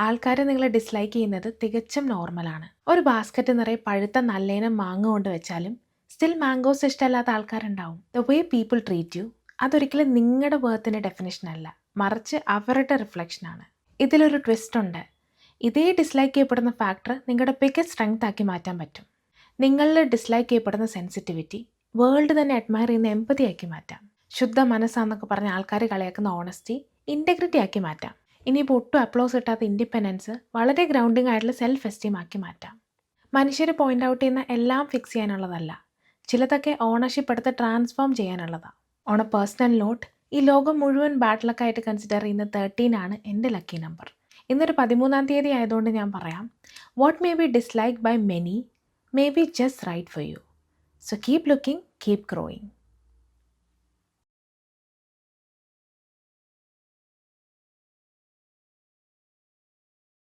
ആൾക്കാർ നിങ്ങളെ ഡിസ്ലൈക്ക് ചെയ്യുന്നത് തികച്ചും നോർമലാണ്. ഒരു ബാസ്ക്കറ്റ് നിറയെ പഴുത്ത നല്ലേനം മാങ്ങ കൊണ്ട് വെച്ചാലും സ്റ്റിൽ മാംഗോസ് ഇഷ്ടമല്ലാത്ത ആൾക്കാരുണ്ടാവും. The way people treat U അതൊരിക്കലും നിങ്ങളുടെ വേർത്തിൻ്റെ ഡെഫിനിഷൻ അല്ല, മറിച്ച് അവരുടെ റിഫ്ലക്ഷനാണ്. ഇതിലൊരു ട്വിസ്റ്റ് ഉണ്ട്. ഇതേ ഡിസ്ലൈക്ക് ചെയ്യപ്പെടുന്ന ഫാക്ടർ നിങ്ങളുടെ ബിഗ്ഗസ്റ്റ് സ്ട്രെങ്ത് ആക്കി മാറ്റാൻ പറ്റും. നിങ്ങളിൽ ഡിസ്ലൈക്ക് ചെയ്യപ്പെടുന്ന സെൻസിറ്റിവിറ്റി വേൾഡ് തന്നെ അഡ്മയർ ചെയ്യുന്ന എമ്പതി ആക്കി മാറ്റാം. ശുദ്ധ മനസ്സാന്നൊക്കെ പറഞ്ഞ ആൾക്കാർ കളിയാക്കുന്ന ഓണസ്റ്റി ഇൻറ്റഗ്രിറ്റി ആക്കി മാറ്റാം. ഇനിയിപ്പോൾ ഒട്ടും അപ്ലോസ് കിട്ടാത്ത ഇൻഡിപെൻഡൻസ് വളരെ ഗ്രൗണ്ടിങ് ആയിട്ടുള്ള സെൽഫ് എസ്റ്റീം ആക്കി മാറ്റാം. മനുഷ്യർ പോയിൻ്റ് ഔട്ട് ചെയ്യുന്ന എല്ലാം ഫിക്സ് ചെയ്യാനുള്ളതല്ല, ചിലതൊക്കെ ഓണർഷിപ്പ് എടുത്ത് ട്രാൻസ്ഫോം ചെയ്യാനുള്ളതാണ്. ഓൺ എ പേഴ്സണൽ നോട്ട്, ഈ ലോകം മുഴുവൻ ബാഡ് ലക്കായിട്ട് കൺസിഡർ ചെയ്യുന്ന 13 ആണ് എൻ്റെ ലക്കി നമ്പർ. ഇന്നൊരു 13-ാം തീയതി ആയതുകൊണ്ട് ഞാൻ പറയാം, what may be disliked by many may be just right for you. So keep looking, keep growing.